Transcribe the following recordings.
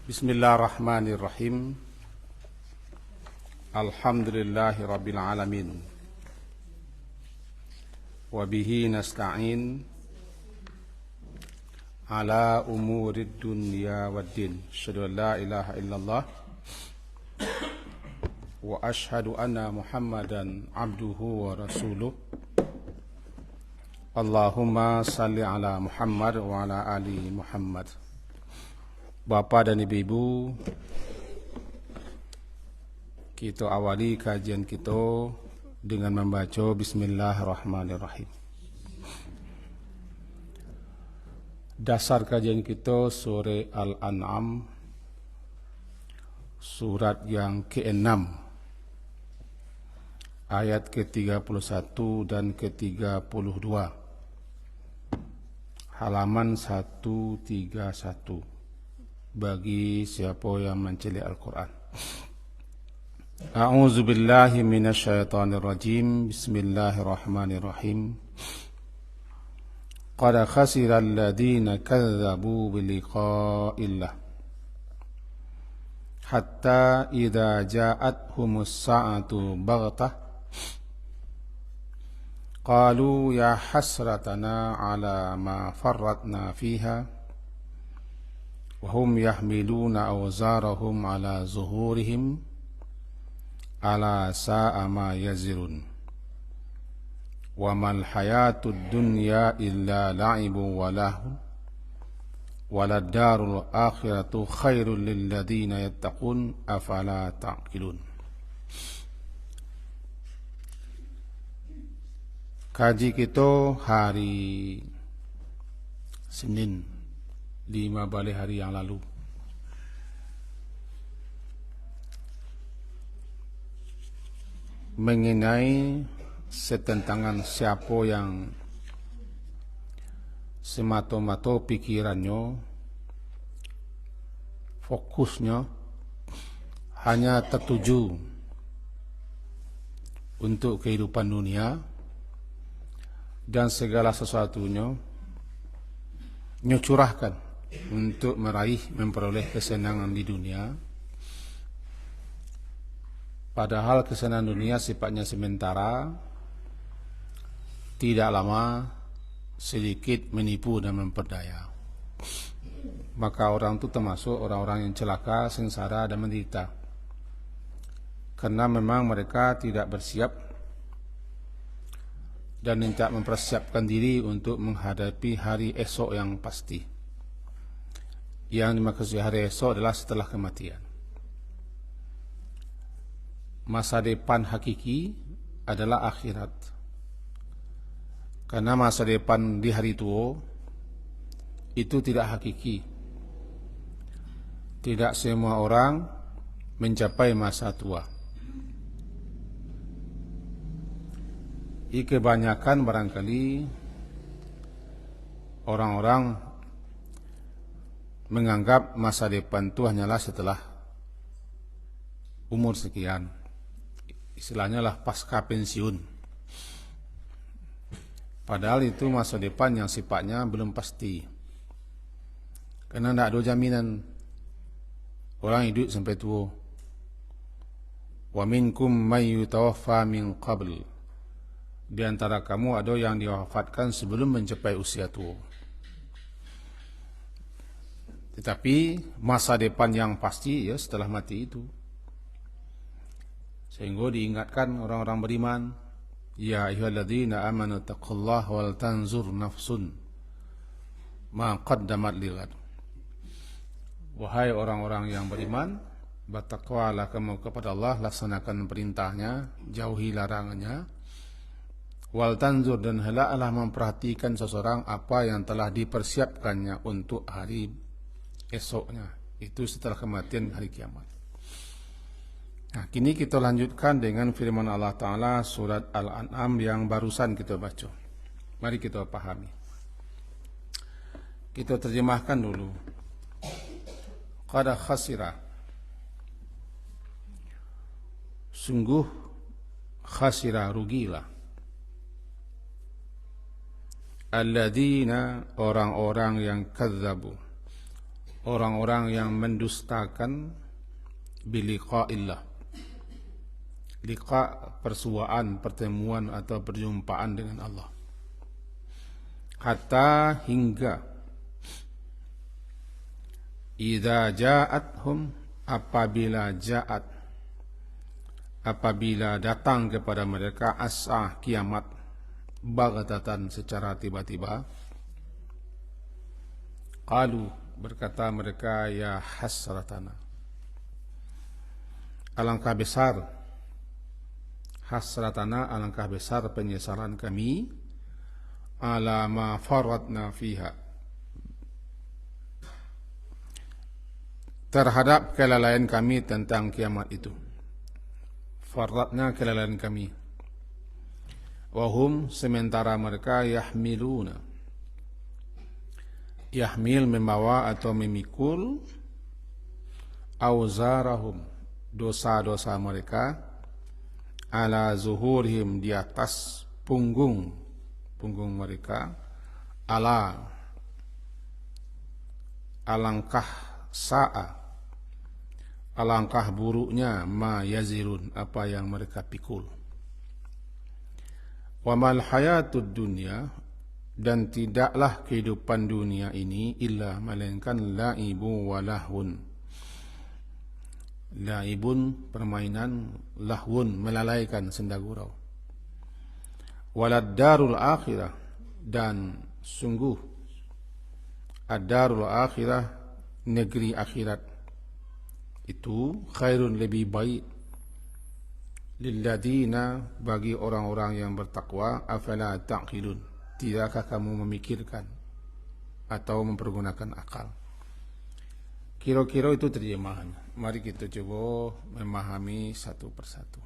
Bismillahirrahmanirrahim. Alhamdulillahi rabbil alamin. Wa bihi nasta'in ala umurid dunya waddin. Asyhadu an la ilaha illallah wa asyhadu anna Muhammadan abduhu wa rasuluh. Allahumma salli ala Muhammad wa ala ali Muhammad. Bapak dan ibu-ibu, kita awali kajian kita dengan membaca Bismillahirrahmanirrahim. Dasar kajian kita surah Al-An'am, surat yang ke-6, ayat ke-31 dan ke-32, halaman 131. Bagi siapa yang menceli Al-Quran. A'udzu billahi minasyaitonir rajim. Bismillahirrahmanirrahim. Qad khasira alladziina kadzdzabu biliqa'illah hatta idza ja'athumus sa'atu baghtah qalu ya hasratana 'ala ma farratna fiha وهم يحملون أوزارهم على ظهورهم ألا ساء ما يزرون وما الحياة الدنيا إلا لعب ولهو وللدار الآخرة خير للذين يتقون أفلا تعقلون. Kaji kita hari Senin 5 balik hari yang lalu. Mengenai setentangan siapa yang semata-mata pikirannya, fokusnya hanya tertuju untuk kehidupan dunia dan segala sesuatunya nyucurahkan untuk memperoleh kesenangan di dunia, padahal kesenangan dunia sifatnya sementara, tidak lama, sedikit menipu dan memperdaya. Maka orang itu termasuk orang-orang yang celaka, sengsara dan menderita, karena memang mereka tidak bersiap dan tidak mempersiapkan diri untuk menghadapi hari esok yang pasti. Yang dimaksud hari esok adalah setelah kematian. Masa depan hakiki adalah akhirat. Karena masa depan di hari tua itu tidak hakiki. Tidak semua orang mencapai masa tua. Kebanyakan barangkali orang-orang menganggap masa depan itu hanyalah setelah umur sekian, istilahnya lah pasca pensiun. Padahal itu masa depan yang sifatnya belum pasti, karena tidak ada jaminan orang hidup sampai tua. Wa minkum may yutawaffa min qabl, di antara kamu ada yang diwafatkan sebelum mencapai usia tua. Tetapi masa depan yang pasti ya setelah mati itu. Sehingga diingatkan orang-orang beriman, ya ayyuhalladzina amanu taqullaha wal tanzur nafsun ma qaddamat lighad. Wahai orang-orang yang beriman, bertakwalah kamu kepada Allah, laksanakan perintahnya, jauhi larangannya. Wal tanzur, dan hendaklah memperhatikan seseorang apa yang telah dipersiapkannya untuk hari esoknya, itu setelah kematian hari kiamat. Nah, kini kita lanjutkan dengan firman Allah Ta'ala surat Al-An'am yang barusan kita baca. Mari kita pahami. Kita terjemahkan dulu. Qad khasira, sungguh khasira, rugilah, alladzina, orang-orang yang kadzabu, orang-orang yang mendustakan biliqa'illah. Liqa persuaan, pertemuan atau perjumpaan dengan Allah. Hatta hingga idza ja'athum apabila datang kepada mereka as-sa'ah kiamat baghtatan secara tiba-tiba. Qalu berkata mereka ya hasratana, alangkah besar hasratana, alangkah besar penyesalan kami ala ma faradna fiha, terhadap kelalaian kami tentang kiamat itu. Faradna kelalaian kami. Wahum sementara mereka yahmil membawa atau memikul auzarahum dosa-dosa mereka ala zuhurihim di atas punggung mereka. Alangkah buruknya ma yazirun, apa yang mereka pikul. Wa mal hayatud dunya, dan tidaklah kehidupan dunia ini illa melainkan laibu wa lahun. Laibun permainan, lahun melalaikan senda gurau. Walad darul akhirah, dan sungguh ad-darul akhirah, negeri akhirat itu khairun, lebih baik, lilladina, bagi orang-orang yang bertakwa. Afala ta'qilun, tidakkah kamu memikirkan atau mempergunakan akal? Kira-kira itu terjemahan. Mari kita coba memahami satu persatu.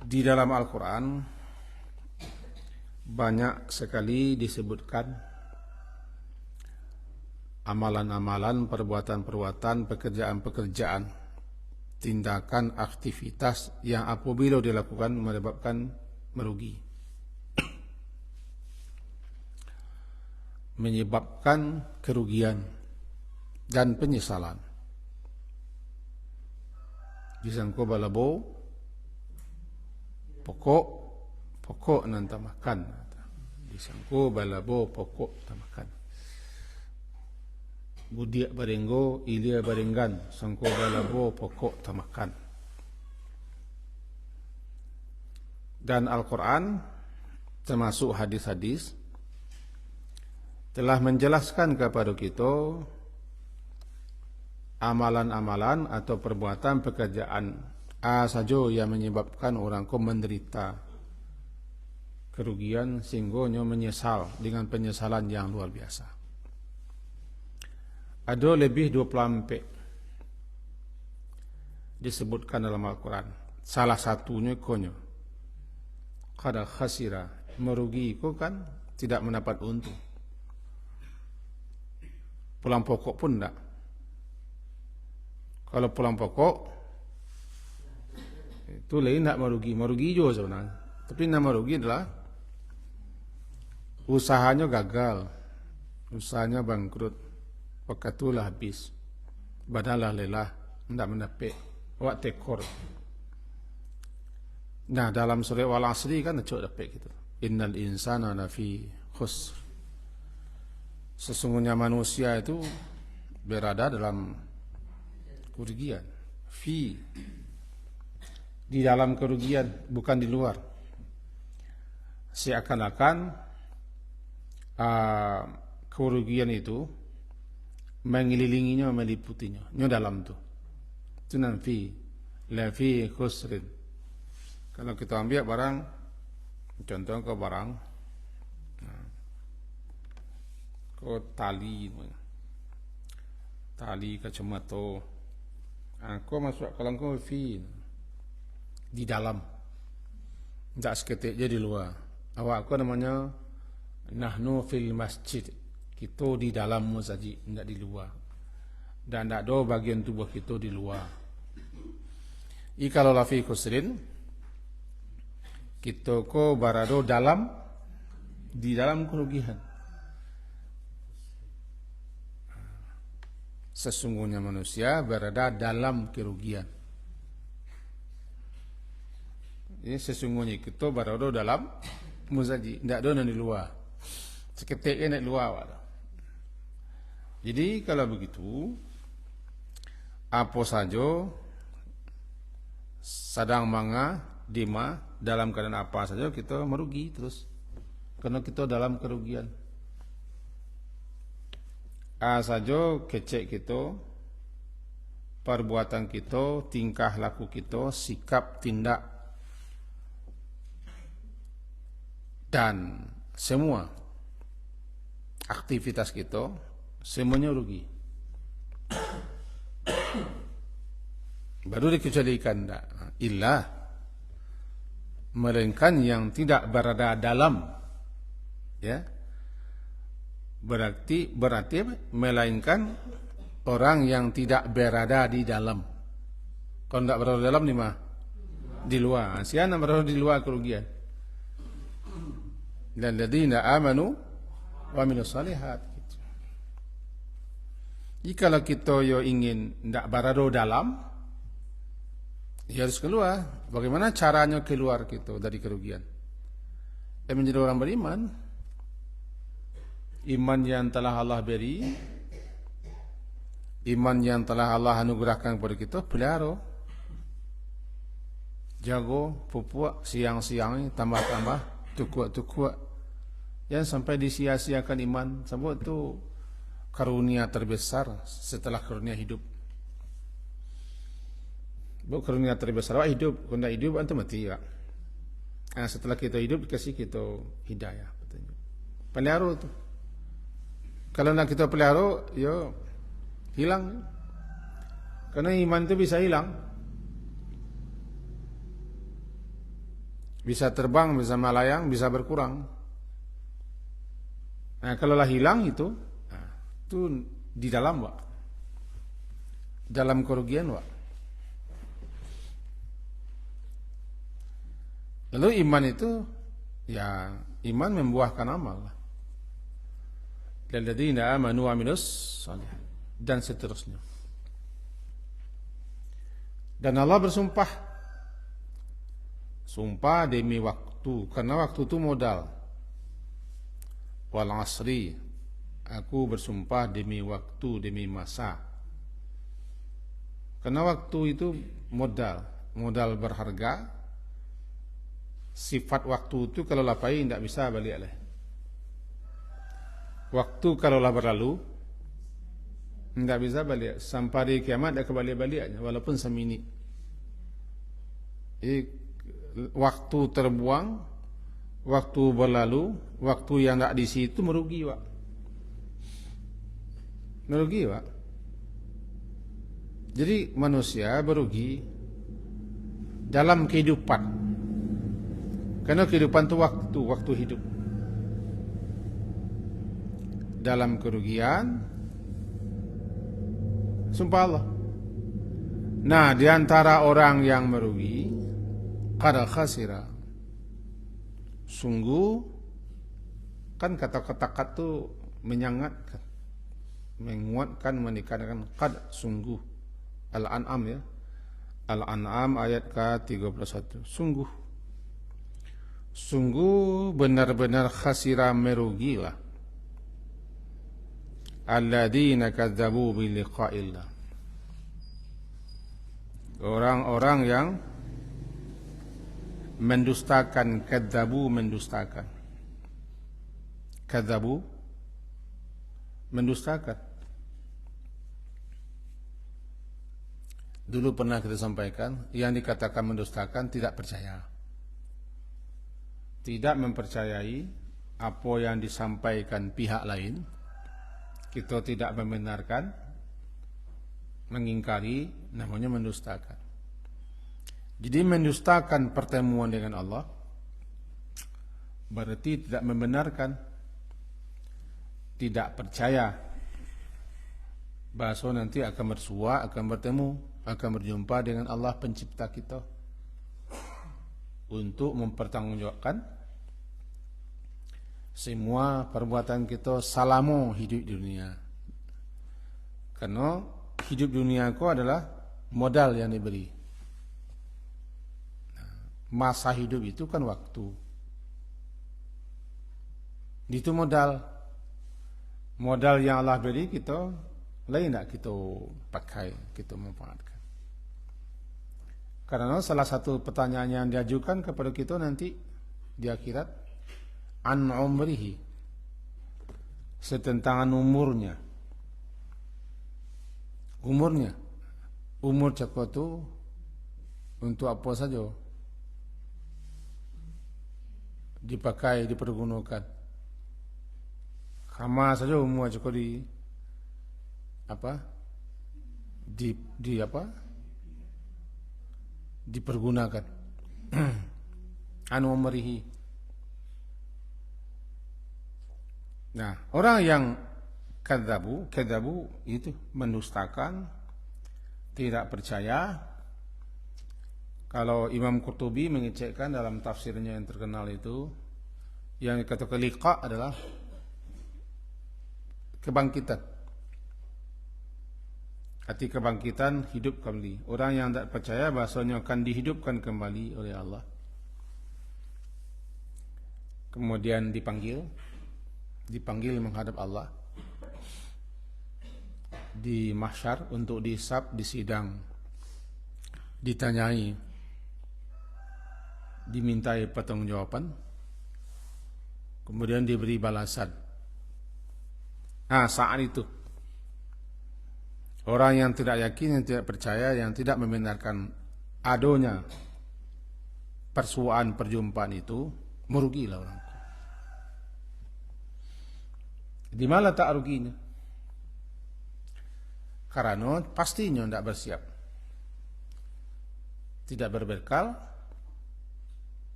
Di dalam Al-Quran banyak sekali disebutkan amalan-amalan, perbuatan-perbuatan, pekerjaan-pekerjaan, tindakan, aktivitas yang apabila dilakukan menyebabkan merugi, menyebabkan kerugian dan penyesalan. Disangko balabo pokok nan tamakan. Disangko balabo pokok tamakan. Budiak barenggo ilia barenggan, sangko balabo pokok tamakan. Dan Al-Quran termasuk hadis-hadis telah menjelaskan kepada kita amalan-amalan atau perbuatan pekerjaan saja yang menyebabkan orang ko menderita kerugian sehingga menyesal dengan penyesalan yang luar biasa. Ada lebih 24 disebutkan dalam Al-Quran. Salah satunya konyo kada khasira, merugi ko kan tidak mendapat untung. Pulang pokok pun enggak. Kalau pulang pokok itu lain nak merugi juga sebenarnya. Tapi nak merugi adalah usahanya gagal, usahanya bangkrut, wakatulah habis, badalah lelah, tidak mendapat, wak tekor. Nah dalam surah Wal Asri kan cok dapat gitu. Innal insana lafi khusr. Sesungguhnya manusia itu berada dalam kerugian. Di dalam kerugian, bukan di luar. Seakan-akan kerugian itu mengelilinginya, meliputinya. Ini dalam tu. Itu nanti la fi khusrin. Kalau kita ambil barang, contoh ke barang, ke tali kacamata, aku masuk kalau kau fi di dalam, tidak seketik je di luar. Awak aku namanya nahnu fil masjid. Kita di dalam masjid, tidak di luar. Dan tidak ada bagian tubuh kita di luar. Kalau lafi khusrin, kita ko berada di dalam kerugian. sesungguhnya manusia berada dalam kerugian. Ini sesungguhnya kita berada dalam muzaji, tidak ada di luar. Seketiknya di luar. Jadi kalau begitu, apa saja sadang manga dima dalam keadaan apa saja kita merugi terus, karena kita dalam kerugian. A saja kecek kita, perbuatan kita, tingkah laku kita, sikap tindak, dan semua aktivitas kita semuanya rugi. Baru dikecualikan tidak, ilah melainkan yang tidak berada dalam, ya. Berarti melainkan orang yang tidak berada di dalam. Kalau tidak berada di dalam di mana? Di luar. Siapa berada di luar kerugian? Dan ladzina amanu wa amilus shalihat. Jika kita ingin tidak berada dalam, ya harus keluar. Bagaimana caranya keluar kita dari kerugian? Menjadi orang beriman. Iman yang telah Allah beri, iman yang telah Allah anugerahkan kepada kita, pelihara, jago, pupuk, siang-siang, tambah-tambah, tukuk-tukuk, yang sampai disia-siakan iman. Sebab itu karunia terbesar setelah karunia hidup. Bukan karunia terbesar, hidup. Kalau tidak hidup, antum mati ya. Nah, setelah kita hidup, dikasih kita hidayah. Pelihara itu. Kalau nak kita pelihara, ya hilang. Karena iman itu bisa hilang. Bisa terbang, bisa melayang, bisa berkurang. Nah, kalau lah hilang itu di dalam, Wak. Dalam kerugian, Wak. Lalu iman itu, ya iman membuahkan amal. Ladzina amanu wa amilus shalihat, dan seterusnya. Dan Allah bersumpah, sumpah demi waktu, karena waktu itu modal. Wal asri, aku bersumpah demi waktu, demi masa. Karena waktu itu modal berharga. Sifat waktu itu kalau lapai tidak bisa balik lagi. Waktu kalaulah berlalu, tidak bisa balik. Sampai hari kiamat dia kembali-baliknya, walaupun seminit. Waktu terbuang, waktu berlalu, waktu yang tidak di situ merugi, Pak. Merugi, Pak. Jadi manusia merugi dalam kehidupan. Karena kehidupan itu waktu hidup. Dalam kerugian, sumpah Allah. Nah, di antara orang yang merugi, qad khasira. Sungguh, kan kata-kata itu menyangatkan, menguatkan, menekankan. Qad, sungguh. Al-An'am ya. Al-An'am ayat ke-31. Sungguh benar-benar khasira, merugilah. Alladzina kadzabu bi liqa'illah. Orang-orang yang mendustakan, kadzabu mendustakan. Kadzabu mendustakan. Dulu pernah kita sampaikan, yang dikatakan mendustakan tidak percaya. Tidak mempercayai apa yang disampaikan pihak lain. Kita tidak membenarkan, mengingkari, namanya mendustakan. Jadi mendustakan pertemuan dengan Allah berarti tidak membenarkan, tidak percaya bahwa nanti akan bersua, akan bertemu, akan berjumpa dengan Allah pencipta kita untuk mempertanggungjawabkan semua perbuatan kita selama hidup di dunia. Karena hidup duniaku adalah modal yang diberi. Masa hidup itu kan waktu. Itu modal. Modal yang Allah beri kita, lain tak kita pakai, kita manfaatkan. Karena salah satu pertanyaan yang diajukan kepada kita nanti di akhirat, an umrihi, setentang umurnya. Umur cakap tu untuk apa saja dipakai, dipergunakan. Kama saja umur cakap dipergunakan. An umrihi. Nah, orang yang kadzabu itu mendustakan, tidak percaya. Kalau Imam Qurtubi mengecekkan dalam tafsirnya yang terkenal itu, yang dikatakan liqa adalah kebangkitan. Arti kebangkitan, hidup kembali. Orang yang tidak percaya bahasanya akan dihidupkan kembali oleh Allah. Kemudian dipanggil menghadap Allah di mahsyar untuk dihisab, disidang, ditanyai, dimintai pertanggungjawaban, kemudian diberi balasan. Nah, saat itu orang yang tidak yakin, yang tidak percaya, yang tidak membenarkan adanya perjumpaan itu, merugilah orang. Di mana tak ruginya? Karena pastinya tidak bersiap, tidak berbekal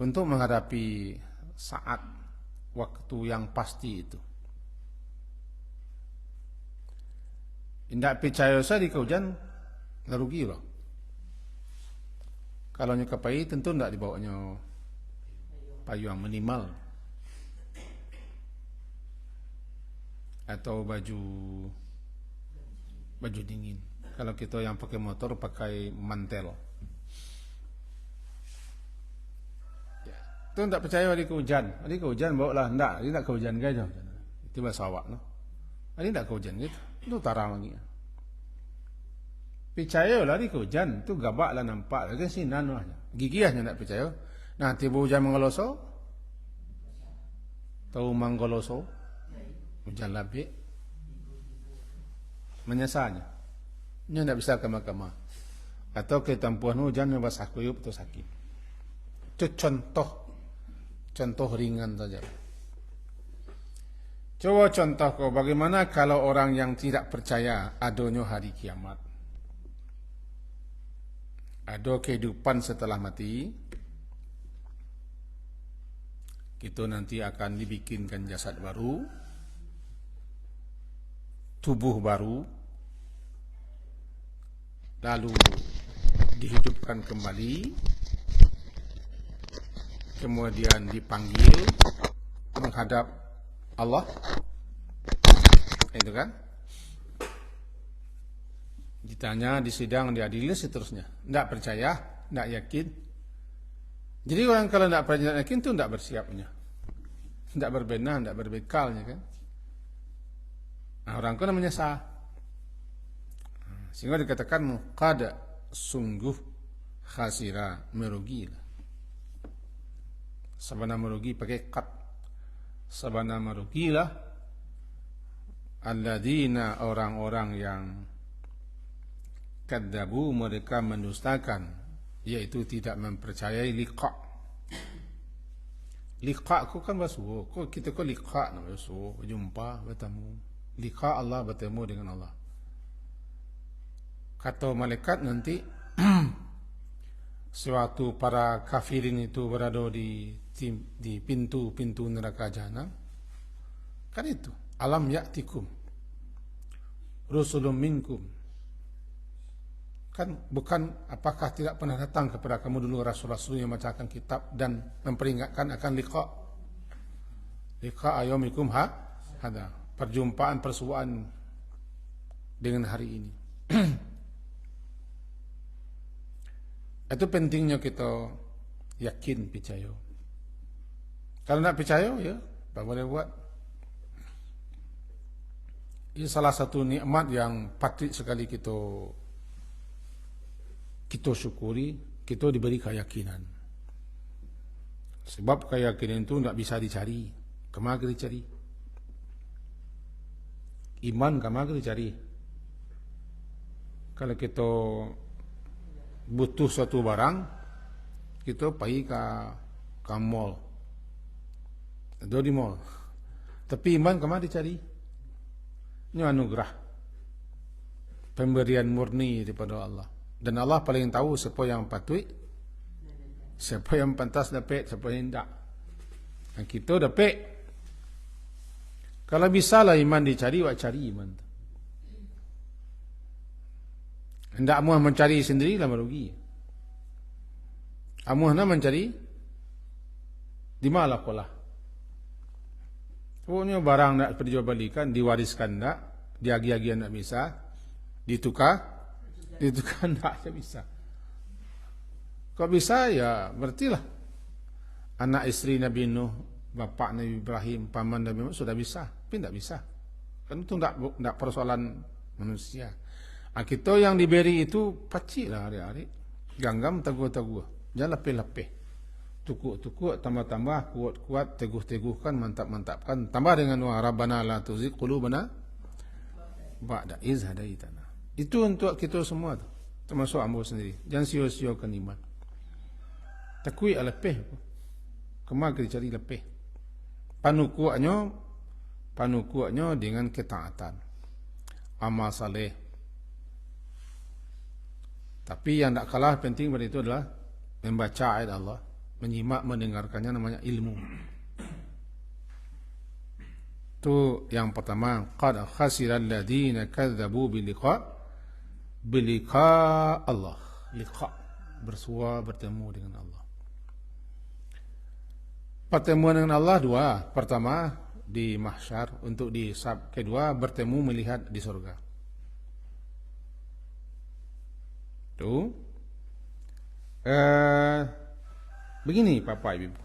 untuk menghadapi saat waktu yang pasti itu. Tidak percaya saya di hujan, rugi loh. Kalau nyekapai tentu tidak dibawanya payung minimal atau baju dingin. Kalau kita yang pakai motor pakai mantel. Itu tidak percaya hari kehujan. Hari kehujan bawa lah. Tidak kehujan saja. Itu bahasa awak. No? Hari tidak kehujan gitu. Itu tarang lagi. Percaya lah hari kehujan. Itu gabak lah nampak. Lagi sinan lah. Gigi hanya tidak percaya. Nah tiba hujan mengoloso. Tahu manggoloso. Hujan labik. Menyesanya. Ini tidak bisa ke mahkamah. Atau ke tampuan hujan yang basah kuyup atau sakit. Itu contoh ringan saja. Coba contoh kau bagaimana kalau orang yang tidak percaya adanya hari kiamat, ada kehidupan setelah mati, kita nanti akan dibikinkan jasad baru, tubuh baru, lalu dihidupkan kembali, kemudian dipanggil menghadap Allah, itu kan? Ditanya, disidang, diadili, seterusnya. Tidak percaya, tidak yakin. Jadi orang kalau tidak percaya, yakin itu tidak bersiapnya, tidak berbenah, tidak berbekalnya kan? Nah, orang itu namanya sah. Sehingga dikatakan muqada, sungguh khasira, merugilah. Sabana merugi pakai qad. Sabana merugilah alladzina, orang-orang yang kadzabu, mereka mendustakan, yaitu tidak mempercayai liqa. Liqa ku kan basuh, kita ko liqa namanya basuh, berjumpa, bertemu. Liqa Allah, bertemu dengan Allah. Kata malaikat nanti sewaktu para kafirin itu berada di pintu-pintu neraka jahanam, kan itu alam ya'tikum rusulun minkum, kan bukan apakah tidak pernah datang kepada kamu dulu rasul-rasul yang membacakan kitab dan memperingatkan akan liqa ayyamikum hada, perjumpaan persuaan dengan hari ini. Itu pentingnya kita yakin percaya. Kalau nak percaya, ya, tak boleh buat. Ini salah satu nikmat yang patut sekali kita syukuri. Kita diberi keyakinan. Sebab keyakinan itu tak bisa dicari. Kemana dicari? Iman kemana dicari? Kalau kita butuh suatu barang, kita pergi ke mall. Ada di mall. Tapi iman kemana dicari? Ini anugerah. Pemberian murni daripada Allah. Dan Allah paling tahu siapa yang patut, siapa yang pantas dapat, siapa yang tidak. Dan kita dapat. Kalau bisa lah iman dicari, wak cari iman. Hendak amuah mencari sendiri lah merugi. Amuah nak mencari di mana kolah. Pokoknya barang nak perjualbelikan, diwariskan tak, diagi-agian tak bisa, ditukar tak bisa. Kalau bisa ya berartilah anak istri Nabi Nuh, bapa Nabi Ibrahim, paman Nabi Muhammad sudah bisa, tapi tidak bisa. Kan itu tidak persoalan manusia. Kita yang diberi itu pacik lah hari-hari. Ganggam teguh-teguh. Jangan lepih-lepih. Tukuk-tukuk, tambah-tambah, kuat-kuat, teguh-teguhkan, mantap-mantapkan. Tambah dengan wa rabbana la tuzigh qulubana ba'da idh hadaitana. Itu untuk kita semua tu. Termasuk ambo sendiri. Jangan sia-siakan iman. Takui lepih. Kemana kita cari lepih? Panukuaknya dengan ketaatan. Amal saleh. Tapi yang tak kalah penting pada itu adalah membaca ayat Allah, menyimak, mendengarkannya, namanya ilmu. Itu yang pertama. Qad khasiral ladina kadzabu biliqa Allah. Liqa, bersua, bertemu dengan Allah. Pertemuan dengan Allah dua. Pertama di mahsyar, untuk di sab. Kedua bertemu melihat di surga. Itu begini Bapak Ibu.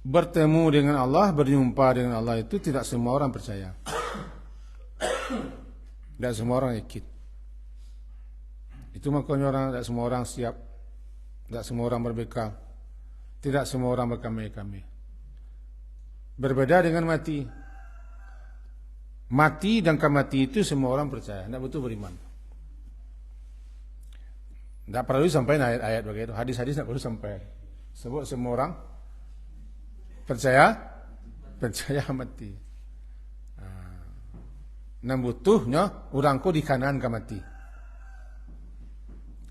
Bertemu dengan Allah, berjumpa dengan Allah itu tidak semua orang percaya. Tidak semua orang yakin. Itu makanya tidak semua orang siap. Tidak semua orang berbekal. Tidak semua orang berkami-kami. Berbeda dengan mati. Mati dan kemati itu semua orang percaya. Tidak betul beriman. Tidak perlu sampai ayat-ayat begitu. Hadis-hadis tidak perlu sampai. Sebab semua orang percaya mati. Nah butuhnya orangku di kanan ke mati.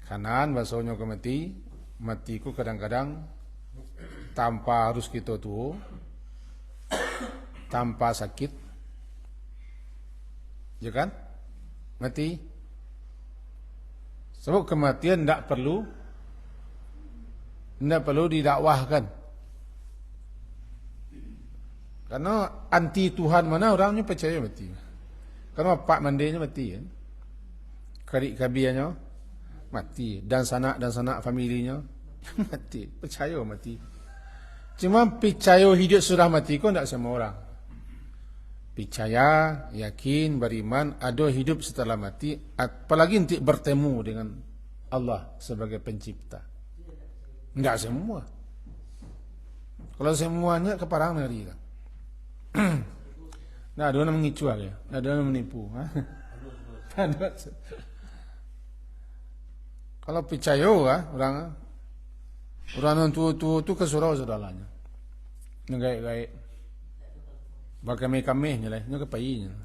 Kanan bahasanya ke mati. Matiku kadang-kadang tanpa harus kita tua, tanpa sakit, ya kan? Mati. Sebab kematian tidak perlu didakwahkan. Karena anti Tuhan mana orangnya percaya mati. Karena pak mandinya mati kan. Kadik-kabiannya mati. Dan sanak familinya mati. Percaya mati. Cuma percaya hidup sudah mati kok tidak semua orang. Percaya, yakin, beriman, ada hidup setelah mati, apalagi untuk bertemu dengan Allah sebagai pencipta. Enggak semua. Kalau semuanya keparang ngeri kan. Nah, ada orang mengicu ya, ada orang menipu. Kalau percaya orang tu ke surau saudaranya. Ngegaik-gaik. Kami nilai nya kepayinya.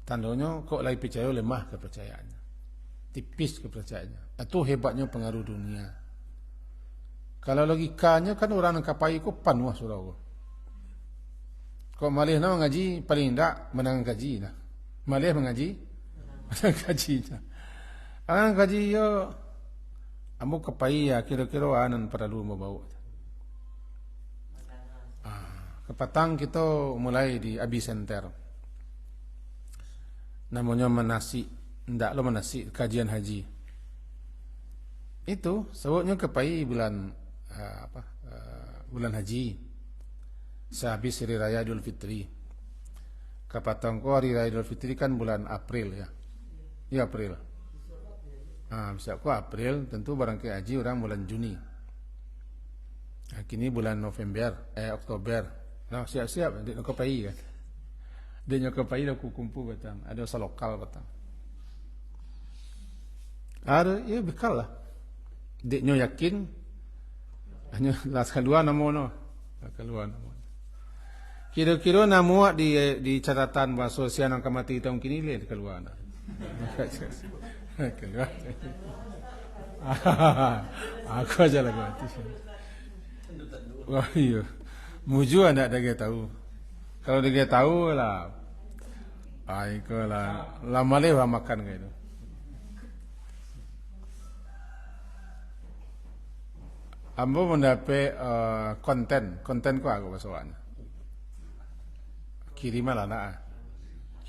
Tandanya kok lagi percaya lemah kepercayaannya. Tipis kepercayaannya. Itu hebatnya pengaruh dunia. Kalau logikanya kan orang yang kapai kok panuh surau. Kok malih nak mengaji paling tidak menang kaji nah. Malih mengaji menang kaji nah. Anak kaji yo ambo kapai ya kira-kira anan perlu membawa. Kepatang kita mulai di Abi Center. namanya menasi, ndak lo menasi kajian haji. Itu sebutnya kepai bulan bulan haji. Sehabis hari raya Idul Fitri. Kapatongko hari raya Idul Fitri kan bulan April ya. Iya April. Bisa kok April, tentu barangkali haji orang bulan Juni. Nah, kini bulan November, Oktober. Nah, siap-siap di Nokopai kan. Di Nokopai dah kumpul batang, ada salokal batang. Ada ya bekal lah. Deknya yakin hanya las kedua namono. Keluar namono. Kira-kira nama di catatan bahasa sosial yang kemati tahun kini lihat keluar. Keluar. Aku aja lagi mati. Wah iya, muju anda dia tahu. Kalau dia tahu lah, aiko lah, lama lewat makan kayak itu. Ambo mendapat konten ku aku pasokan. Kiriman lah nak,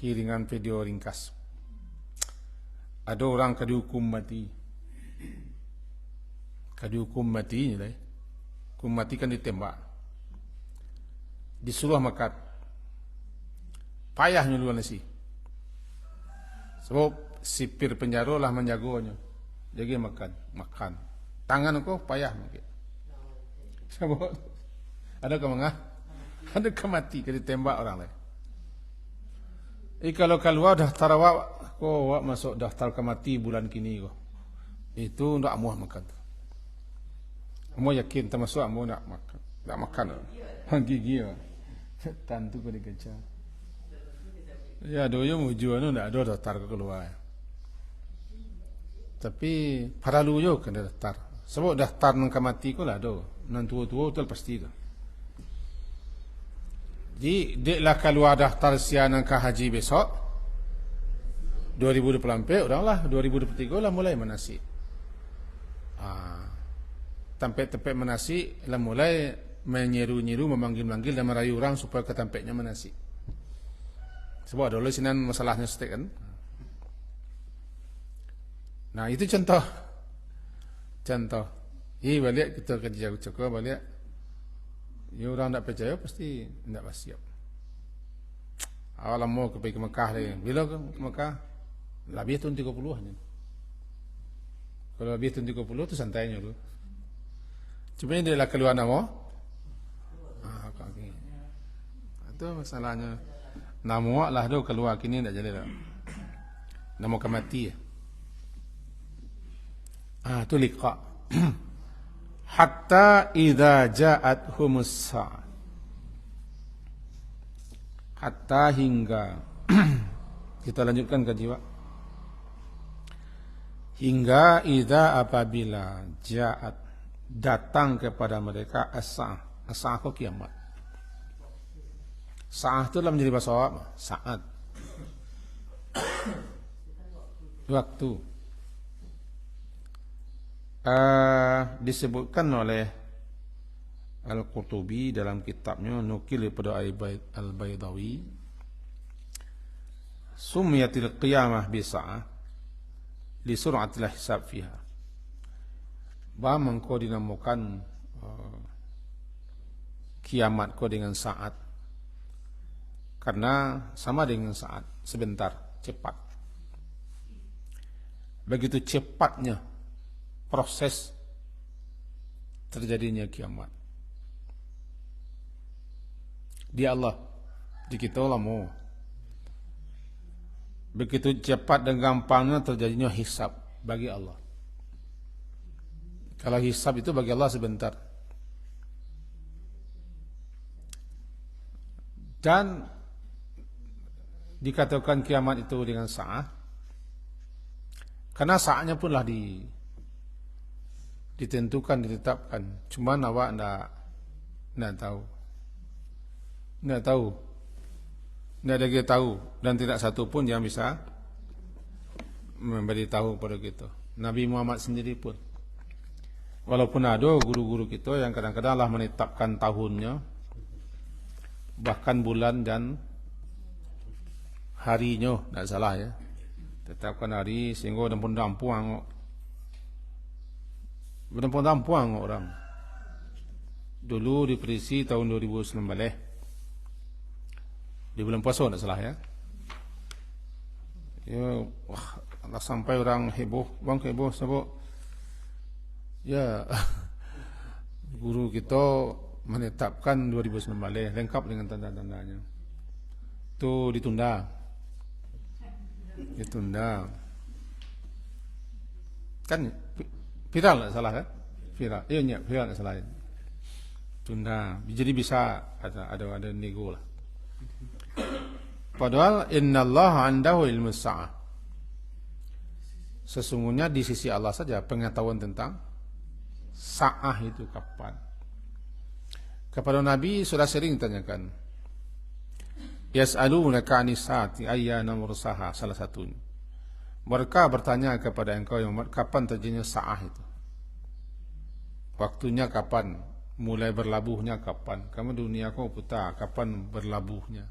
kiringan video ringkas. Ada orang dihukum mati. Dihukum mati ni lah. Hukum mati kan ditembak. Disuruh makan. Payahnya luar nasi. Sebab sipir penjara lah menjagonya. Jadi makan. Tangan kau payah mungkin. Sebab ada kemangah, ada kemati ke ditembak orang lain. Kalau keluar daftar awak, kau awak masuk daftar kemati bulan kini kau. Itu ndak muah makan. Kamu yakin termasuk kamu nak makan? Tak makan. Gigi ya. Tantu kau dikejar. Ya doyo muju anu ndak ada daftar keluar. Tapi para luyo kena daftar. Sebab daftar nang kemati kau lah do. Nan tua-tua betul pasti tu. Jadi deklah keluar daftar sianan ke haji besok 2024 udahlah 2023 lah mulai manasik. Tempat-tempat manasik lah mulai menyeru-nyeru memanggil-manggil dan merayu orang supaya ke tempatnya manasik. Sebab dulu sinan masalahnya stek kan. Nah itu contoh. Ini balik kita kerja cukup balik. Ya orang tak percaya pasti tidak siap. Awal mau pergi ke Mekah lagi. Bila ke Mekah? Lebih tahun 30 hanya. Kalau lebih tahun 30 tu santainya tu. Cuma dia lah keluar nama. Kaki. Itu masalahnya. Nama lah tu keluar kini tak jadi dah. Nama kemati. Tu liqa. Hatta idza ja'athumus sa'ah. Hatta hingga kita lanjutkan kaji Pak. Hingga idza apabila ja'at datang kepada mereka as-sa'ah. As-sa'ah itu kiamat. Sa'ah itu dalam menjadi bahasa Arab saat. Waktu. Disebutkan oleh Al-Qurtubi dalam kitabnya nukil daripada Al-Baydawi sumiyatil qiyamah bisa'ah li sur'atil hisab fiha. Bahawa engkau dinamakan kiamat kau dengan saat karena sama dengan saat, sebentar, cepat. Begitu cepatnya proses terjadinya kiamat. Dia Allah, di kita lama. Begitu cepat dan gampangnya terjadinya hisab bagi Allah. Kalau hisab itu bagi Allah sebentar. Dan dikatakan kiamat itu dengan sa'ah karena sa'ahnya pun lah ditentukan, ditetapkan. Cuma awak tidak tahu. Tidak tahu. Tidak ada kita tahu. Dan tidak satu pun yang bisa memberitahu kepada kita. Nabi Muhammad sendiri pun. Walaupun ada guru-guru kita yang kadang-kadang lah menetapkan tahunnya, bahkan bulan dan harinya, tidak salah ya. Tetapkan hari sehingga dampuang orang. Dulu diprediksi tahun 2019 di bulan puasa, tidak salah ya. Ya, wah, sampai orang heboh, bang heboh sebab ya guru kita menetapkan 2019 lengkap dengan tanda-tandanya. Itu ditunda. Kan viral tidak salah kan? Viral. Iya, viral tidak salah. Tunda. Jadi bisa ada nego lah. Padahal innallaha 'indahu ilmus sa'ah. Sesungguhnya di sisi Allah saja pengetahuan tentang sa'ah itu kapan. Kepada Nabi sudah sering tanyakan. Yas'alunaka 'anis saati ayyana mursaha, salah satunya. Mereka bertanya kepada engkau yang kapan terjadinya sa'ah itu. Waktunya kapan? Mulai berlabuhnya kapan? Kamu dunia kau putar, kapan berlabuhnya?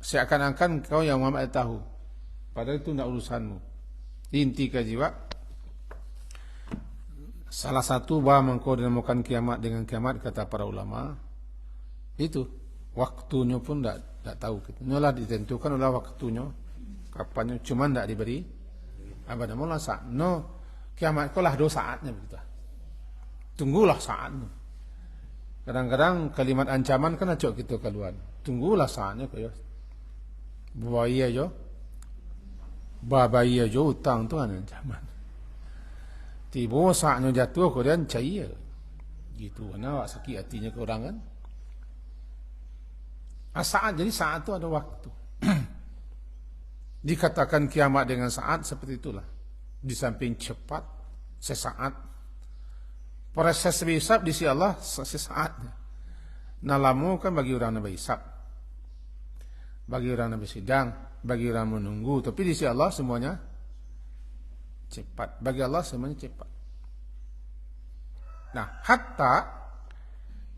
Seakan-akan kau yang Muhammad tahu. Padahal itu tidak urusanmu. Inti kajiwa. Salah satu bahwa engkau dinamakan kiamat dengan kiamat kata para ulama. Itu waktunya pun tidak tahu. Inilah ditentukan oleh waktunya. Kapannya cuma tidak diberi. Abada mula saat. No, kiamat kau lah 2 saatnya begitu. Tunggulah saatnya. Kadang-kadang kalimat ancaman kan acok kita keluar. Tunggulah saatnya kaya. Bahaya jo utang tu kan ancaman. Tiba saatnya jatuh kemudian cair. Gitu. Nah, sakit hatinya ke orang kan. Saat, jadi saat itu ada waktu. Dikatakan kiamat dengan saat seperti itulah. Di samping cepat, sesaat. Proses hisab di sisi Allah sesaatnya. Nalamu kan bagi orang yang berhisab, bagi orang yang bersidang, bagi orang menunggu. Tapi di sisi Allah semuanya cepat. Bagi Allah semuanya cepat. Nah, hatta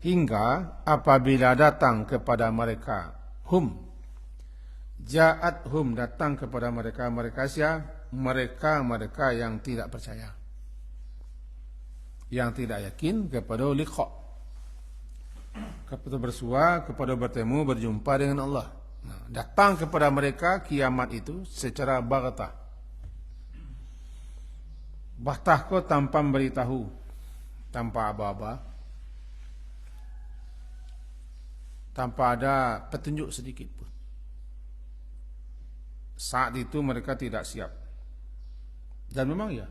hingga apabila datang kepada mereka ja'athum datang kepada mereka mereka yang tidak percaya, yang tidak yakin kepada liqa, kepada bersua, kepada bertemu, berjumpa dengan Allah. Nah, datang kepada mereka kiamat itu secara baghtah. Baghtah kau tanpa memberitahu, tanpa aba-aba, tanpa ada petunjuk sedikit pun. Saat itu mereka tidak siap. Dan memang ya,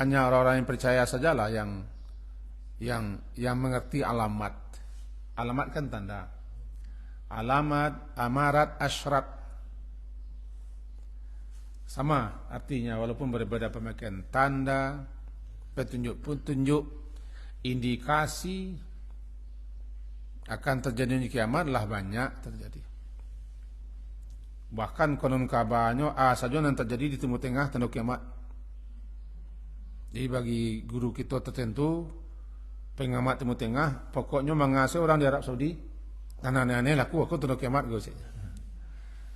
hanya orang-orang yang percaya sajalah yang mengerti alamat. Alamat kan tanda. Alamat, amarat, asyrat. Sama artinya walaupun berbeda pemakaian. Tanda, petunjuk, indikasi akan terjadinya kiamat lah banyak terjadi. Bahkan konon kabarnya saja yang terjadi di Timur Tengah tanda kiamat. Jadi bagi guru kita tertentu, pengamat Timur Tengah, pokoknya mengasuh orang di Arab Saudi, aneh-aneh laku aku tanda kiamat gue sih.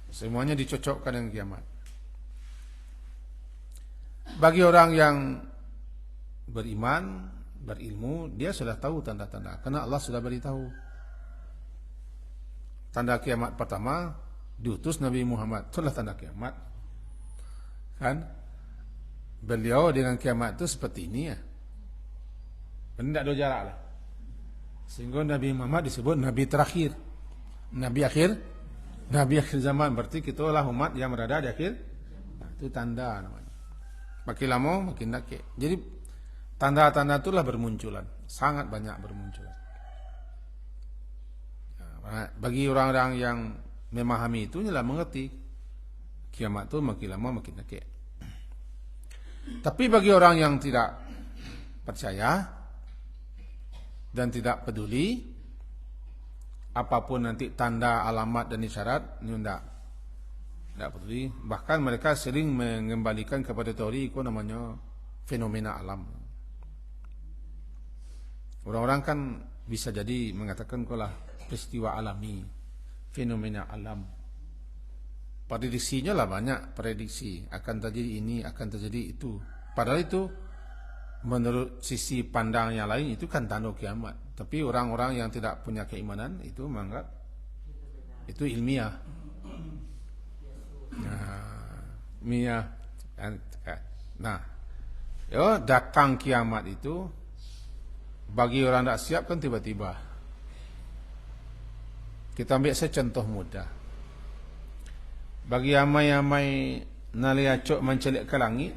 Semuanya dicocokkan dengan kiamat. Bagi orang yang beriman, berilmu, dia sudah tahu tanda-tanda, karena Allah sudah beritahu. Tanda kiamat pertama diutus Nabi Muhammad, itulah tanda kiamat. Kan? Beliau dengan kiamat itu seperti ini ya. Tidak ada jarak lah. Sehingga Nabi Muhammad disebut Nabi terakhir. Nabi akhir zaman. Berarti kita lah umat yang berada di akhir. Nah, itu tanda namanya. Makin lama makin nakik. Jadi tanda-tanda itulah bermunculan. Sangat banyak bermunculan. Nah, bagi orang-orang yang memahami itu adalah mengerti kiamat itu makin lama makin nakik. Tapi bagi orang yang tidak percaya dan tidak peduli apapun nanti tanda, alamat dan isyarat, ini tidak peduli. Bahkan mereka sering mengembalikan kepada teori itu namanya fenomena alam. Orang-orang kan bisa jadi mengatakan itulah peristiwa alami, fenomena alam. Prediksinya lah banyak, prediksi akan terjadi ini, akan terjadi itu. Padahal itu menurut sisi pandang yang lain itu kan tanda kiamat. Tapi orang-orang yang tidak punya keimanan itu menganggap itu ilmiah. Nah, datang kiamat itu bagi orang tidak siap kan tiba-tiba. Kita ambil secontoh mudah. Bagi amai-amai naliacok mencelik ke langit,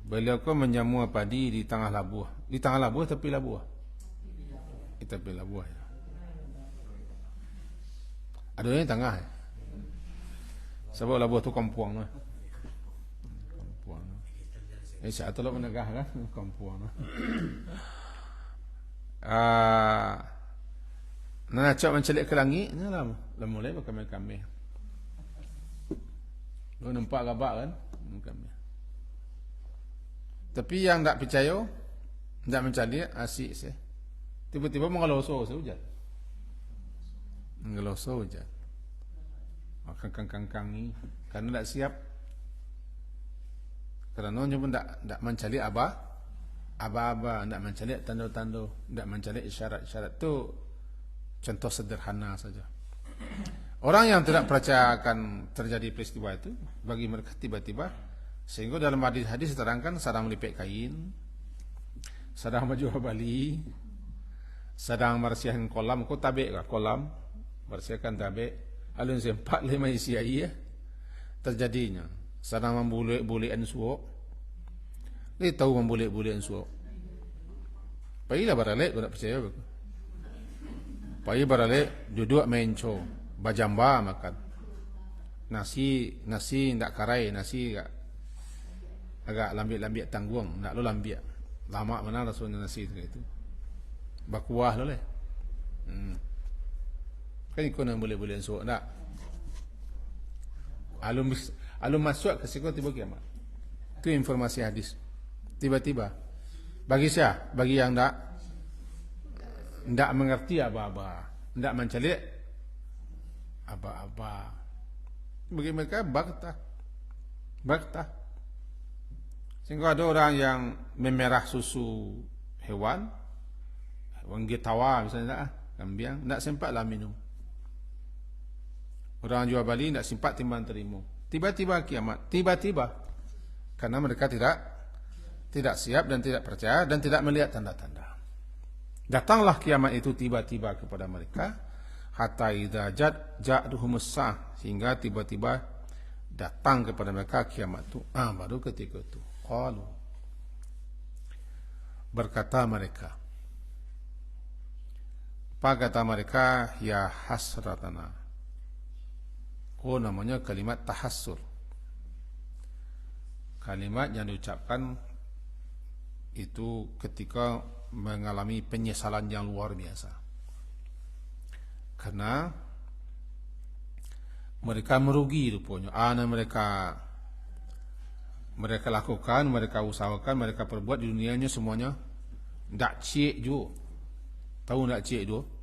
beliau ko menjamu padi di tengah labuh. Di tengah labuh tepi labuh. Di tepi labuh. Ada yang tengah. Sebab labuh tu kampuang. Kampuang. Satu lah menegah kan kampuang. Naliacok mencelik ke langit, ni lah mulai berkami-kami. Lu nampak gabak kan? Kami. Tapi yang tak percaya, tak mencari, asyik saya. Tiba-tiba mengeloso hujan. Mengeloso hujan. Kangkang-kangkang ni, kerana tak siap. Kerana dia pun tak mencari aba-aba, tak mencari tanda-tanda, tak mencari isyarat-isyarat. Tu contoh sederhana saja. Orang yang tidak percaya akan terjadi peristiwa itu, bagi mereka tiba-tiba, sehingga dalam hadis diterangkan sedang melipet kain, sedang menjual bali, sedang membersihkan kolam, kau tabik ke kolam, bersihkan tabik, alun sempat 5 isi air, terjadinya, sedang membulik-bulikan suok, dia tahu membulik-bulikan suok, pergilah baralik, kau tak percaya ke? Pergi baralik, duduk main show, bajamba makan, nasi tak karai, nasi agak lambiak-lambiak tanggung, nak lo lambiak. Lama mana rasanya nasi itu. Bakuah lo leh. Kan ikut nak boleh-boleh suak tak. Alum masuk ke situ tiba kiamat. Itu informasi hadis. Tiba-tiba. Bagi siapa? Bagi yang tak mengerti apa-apa, tak mencari apa-apa. Bagi mereka baktah. Sehingga ada orang yang memerah susu hewan gitawa misalnya, kambing, tak sempatlah minum. Orang jual bali tak sempat timbang terima. Tiba-tiba kiamat, tiba-tiba, karena mereka tidak siap dan tidak percaya dan tidak melihat tanda-tanda. Datanglah kiamat itu tiba-tiba kepada mereka, hatta idza ja'duhumus sa'ah, sehingga tiba-tiba datang kepada mereka kiamat itu. Baru ketika itu qalu, berkata mereka, apa kata mereka? Ya hasratana. Namanya kalimat tahassur, kalimat yang diucapkan itu ketika mengalami penyesalan yang luar biasa, karena mereka merugi rupanya. Mereka lakukan, mereka usahakan, mereka perbuat di dunianya semuanya tak cik juga. Tahu tak cik juga?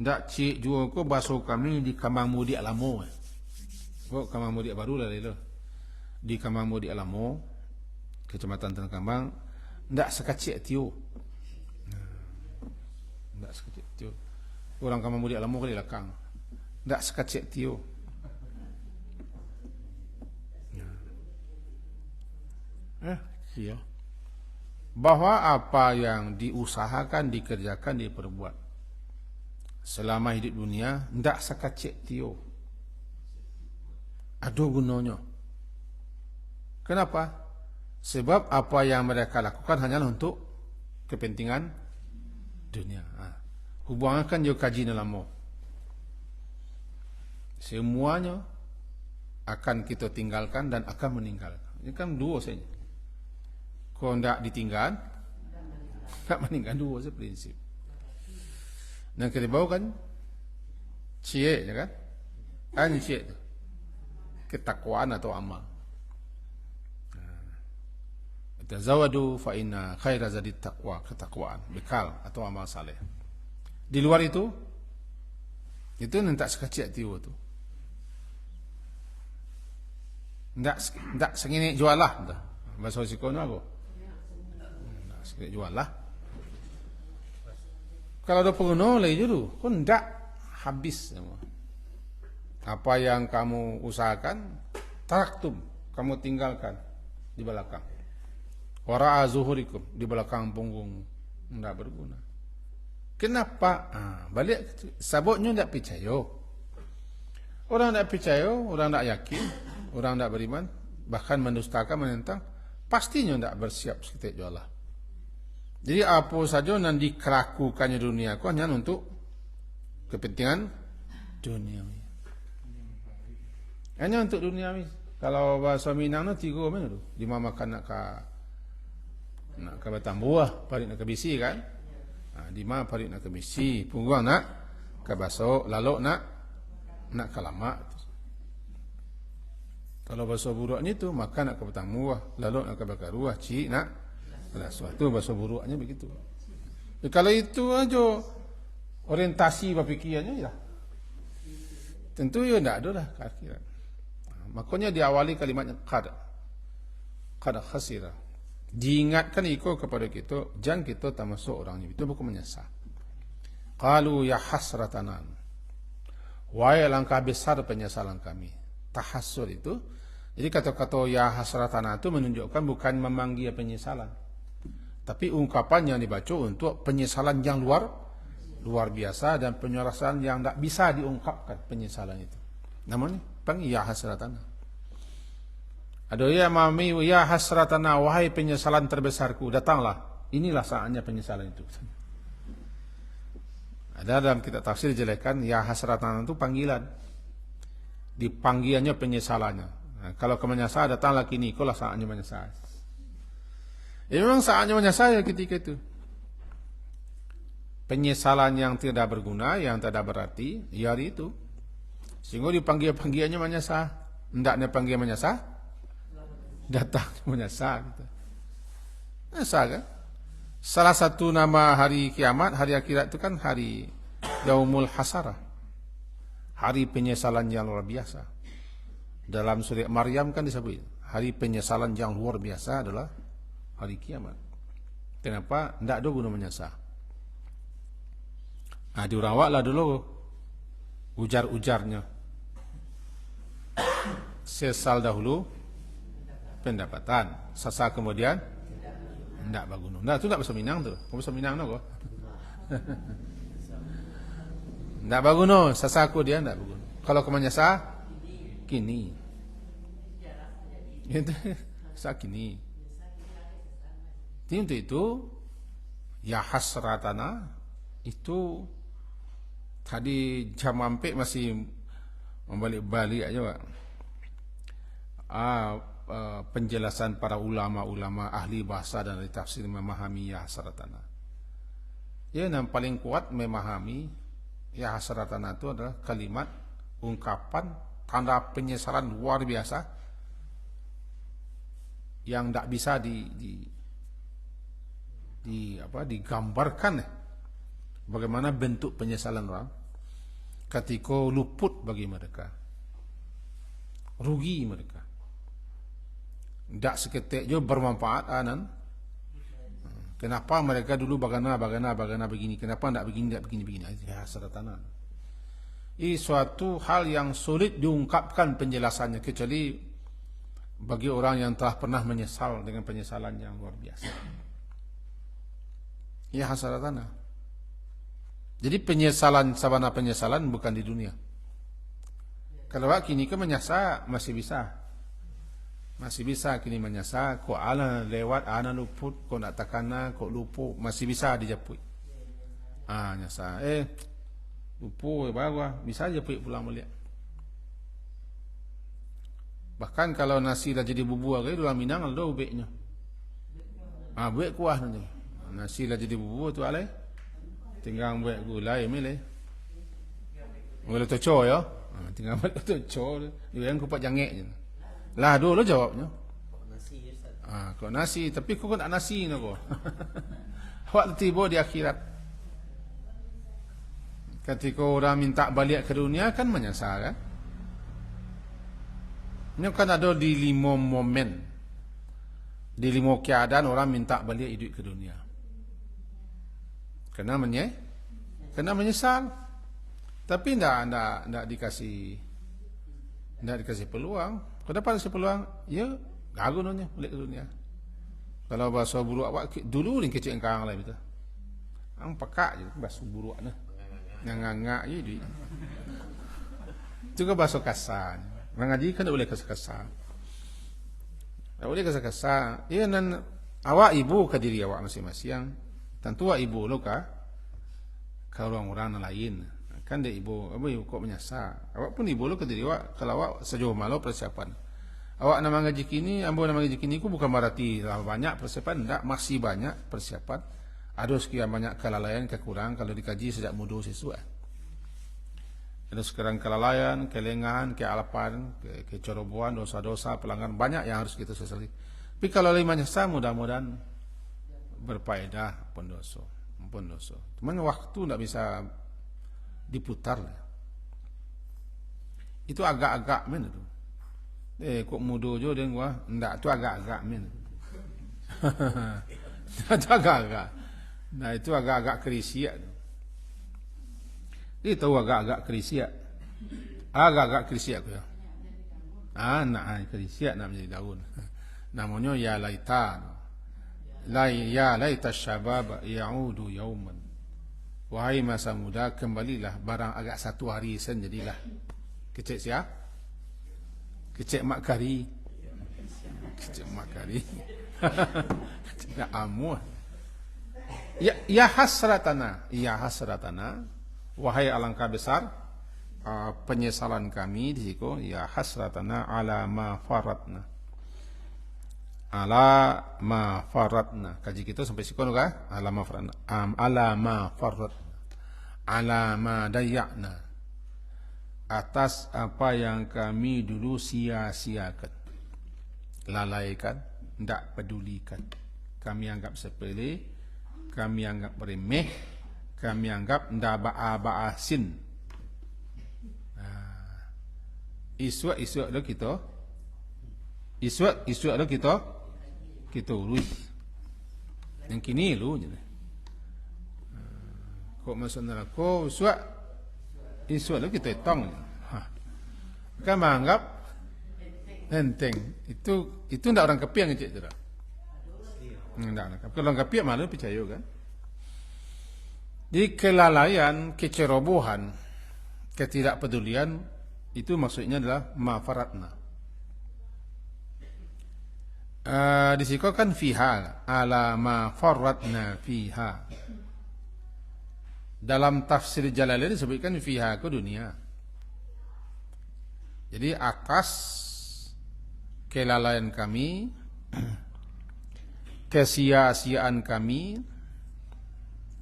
Tak cik juga ko basuh kami di Kambang Mudi Alamo. Kok Kambang Mudi baru lah itu. Di Kambang Mudi Alamo, Kecamatan Tanah Kambang, tak sekecil tio. Tak sekecil tio. Orang Kambang Mudi Alamo kali belakang. Tak sekecil tio. Iya. Bahwa apa yang diusahakan, dikerjakan, diperbuat selama hidup dunia tidak sekecil tio. Ada gunanya. Kenapa? Sebab apa yang mereka lakukan hanyalah untuk kepentingan dunia. Hubungan kan juga kaji lama. Semuanya akan kita tinggalkan dan akan meninggalkan. Ini kan dua saja. Kalau tidak ditinggal, tak meninggal, dua saja prinsip. Dan kita bawa kan cie, kan? Kan cie tu ketakwaan atau amal. Tazawadu fa inna khaira zadi taqwa, ketakwaan, bekal atau amal saleh. Di luar itu nanti sekecil tiwa tu. Ndak sengini jual lah. Bahasa sikono apa? Ndak sengini jual lah. Kalau ada pengguna lagi dulu, kau ndak habis semua. Apa yang kamu usahakan, taraktum, kamu tinggalkan di belakang. Wara'a zuhurikum, di belakang punggung, ndak berguna. Kenapa? Balik sabotnya ndak percaya. Orang ndak percaya, orang ndak yakin, orang ndak beriman, bahkan mendustakan, menentang, pastinya ndak bersiap seketik jualah. Jadi apa saja yang dikelakukannya dunia ku hanya untuk kepentingan duniawi. Hanya untuk duniawi. Kalau bahasa Minang tu 3 mana tu? 5 makan nak ke batang buah, parit nak ke bisi kan? 5 parit nak ke bisi, pungguang nak ke basok, lalok nak ke lamak. Kalau bahasa buruknya tu makan nak ke batang buah, lalok nak ke bakar ruah, cik nak suatu bahasa buruknya begitu. Kalau itu aja orientasi berfikirannya ya, tentu ya tidak ada lah ke akhirat. Makanya diawali kalimatnya qad khasira. Diingatkan iko kepada kita, jangan kita termasuk orang itu bukan menyesal. Qalu ya hasratanan. Wahai langkah besar penyesalan kami. Tahassur itu, jadi kata-kata ya hasratana itu menunjukkan bukan memanggil penyesalan, tapi ungkapan yang dibaca untuk penyesalan yang luar biasa dan penyesalan yang tidak bisa diungkapkan penyesalan itu. Namanya panggil ya hasratana. Ada ya mami ya hasratana, wahai penyesalan terbesarku, datanglah. Inilah saatnya penyesalan itu. Ada dalam kitab tafsir dijelekan ya hasratana itu panggilan. Dipanggilannya penyesalannya. Nah, kalau menyesal datanglah kini, itulah saatnya menyesal. Memang saatnya menyesal ketika itu. Penyesalan yang tidak berguna, yang tidak berarti, ya hari itu. Sehingga dipanggil-panggilnya menyesal. Hendaknya panggil menyesal, datang menyesal. Gitu. Menyesal kan? Salah satu nama hari kiamat, hari akhirat itu kan hari Yaumul Hasarah. Hari penyesalan yang luar biasa. Dalam surah Maryam kan disebut, hari penyesalan yang luar biasa adalah hari kiamat. Kenapa? Tidak ada guna menyesal. Diurawaklah dulu ujar-ujarnya. Sesal dahulu pendapatan, sesal kemudian tidak berguna. Nah, itu tidak bahasa Minang tu. Bahasa Minang tu kok. Tidak berguna, sesal dia tidak berguna. Kalau menyesal kini. Itu sakini. Untuk itu ya hasratana itu tadi jam mampik masih membalik-balik aja Pak. Penjelasan para ulama-ulama ahli bahasa dan ahli tafsir memahami ya hasratana. Ya, yang paling kuat memahami ya hasratana itu adalah kalimat ungkapan tanda penyesalan luar biasa yang tidak bisa digambarkan bagaimana bentuk penyesalan orang ketika luput bagi mereka, rugi mereka, tidak seketik juga bermanfaat kenapa mereka dulu bagaimana begini, kenapa tidak begini ya hasratana. Ini suatu hal yang sulit diungkapkan penjelasannya kecuali bagi orang yang telah pernah menyesal dengan penyesalan yang luar biasa. Ya hasratana. Jadi penyesalan sabana penyesalan bukan di dunia. Kalau kini ke menyesal masih bisa kini menyesal. Kok ana lewat ana luput, kok nak takana, kok luput masih bisa dijapui. Nyesal. Luput bawa bisa japui pulang balik. Bahkan kalau nasi dah jadi bubur ke dalam Minang ada ubeknya. Ubek kuah nanti. Nasi dah jadi bubur tu alai. Tinggal buat gulai milih. Gulai toco ya. Tinggal buat toco. Dia yang kupat jangek je. Lah dulu jawabnya. Kok nasi, tapi kok nak nasi nak kok. Awak tiba di akhirat. Ketika orang minta balik ke dunia kan menyesal kan. Ini kan ada di 5 momen, di 5 keadaan orang minta balik hidup ke dunia. Kena menyesal. Tapi tidak dikasih peluang. Kenapa dikasih peluang? Ya, gagal nanya balik ke dunia. Kalau bahasa buruk awak dulu ni kecil engkang lah betul. Ang pekak je bahasa buruk nah. Ngangak je duit. Itu kan bahasa kasar. Mengaji kan tak boleh kasar. Tak boleh kasar. Ya nan awak ibu ke diri awak masing-masing. Tentu awak ibu lo ka orang-orang lain. Kan dia ibu kok menyasar. Awak pun ibu lo ke diri awak kalau awak sejauh malu persiapan. Awak nama ngaji kini, ambo nama ngaji kini ku bukan berarti banyak persiapan, tidak, masih banyak persiapan. Ada sekian banyak kelalaian, kekurangan kalau dikaji sejak muda siswa. Ada sekarang kelalaian, kelengahan, kealapan, kecerobohan, dosa-dosa, pelanggaran banyak yang harus kita sesali. Tapi kalau limanya sah, mudah-mudahan berfaedah pendoso. Cuman waktu tidak bisa diputar. Itu agak-agak mana tu? Kok mudo je dia gua. Enggak, tu agak-agak men. Itu agak-agak. Nah, itu agak-agak kerisiak. Dia tahu agak-agak kerisiak. Agak-agak kerisiak ya. Kerisiak nak menjadi daun. Namanya ya laita. Ya laita syabab ya'udu yauman. Wahai masa muda, kembalilah barang agak satu hari sen jadilah. Kecek siap? Kecek mak kari. Kecek amu. Ya hasratana. Wahai alangkah besar penyesalan kami di situ. Ya hasratana ala ma faratna. Kaji kita sampai situ kan? Ala ma faratna. Ala ma dayakna. Atas apa yang kami dulu sia-siakan, lalaikan, tidak pedulikan. Kami anggap sepele, kami anggap remeh, kami anggap tidak ba'asin. Isu-isu lo kita urus. Yang kini lu je. Kok maksudnya kok isu lo kita tong. Kan menganggap enteng. Itu tidak orang kepiang cik tu dah. Tidak. Kalau orang kepiang malu percaya kan. Di kelalaian, kecerobohan, ketidakpedulian itu maksudnya adalah mafaratna. Di situ kan fiha ala mafaratna fiha. Dalam tafsir Jalalain disebutkan fiha ke dunia. Jadi atas kelalaian kami, kesia-siaan kami,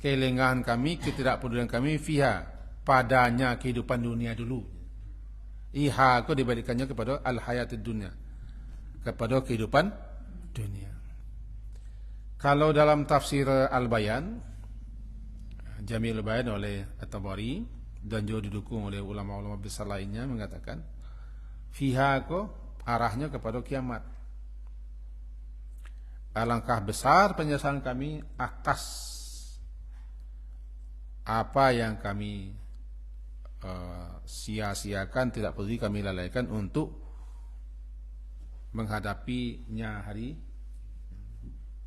kelengahan kami, ketidakpedulian kami fiha, padanya kehidupan dunia dulu. Iha itu dibalikannya kepada al-hayatid dunia, kepada kehidupan dunia. Kalau dalam tafsir Al-Bayan, Jamil Bayan oleh At-Tabari dan juga didukung oleh ulama-ulama besar lainnya mengatakan fiha ko arahnya kepada kiamat. Alangkah besar penyesalan kami atas apa yang kami sia-siakan, tidak peduli kami lalaikan untuk menghadapinya hari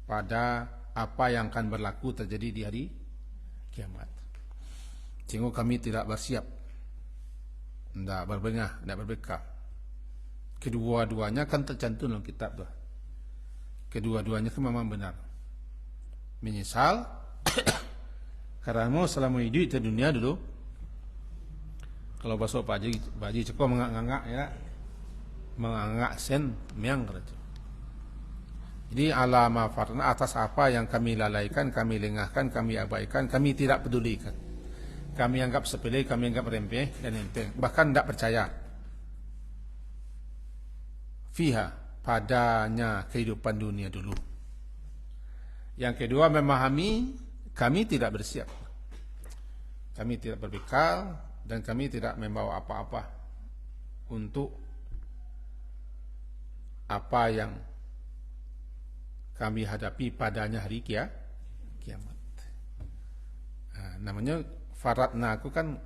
pada apa yang akan berlaku terjadi di hari kiamat. Sehingga kami tidak bersiap, tidak berbengah, tidak berbekal. Kedua-duanya kan tercantum dalam kitab tu. Kedua-duanya kan memang benar. Menyesal karena selama hidup di dunia dulu. Kalau bahasa Pak Haji cekok mengangak ya, mengangak sen miang kerja. Jadi alama farna atas apa yang kami lalaikan, kami lengahkan, kami abaikan, kami tidak pedulikan. Kami anggap sepele, kami anggap remeh dan enteng, bahkan tidak percaya. Fiha, padanya kehidupan dunia dulu. Yang kedua memahami kami tidak bersiap. Kami tidak berbekal dan kami tidak membawa apa-apa untuk apa yang kami hadapi padanya hari kiamat. Namanya faradna aku kan,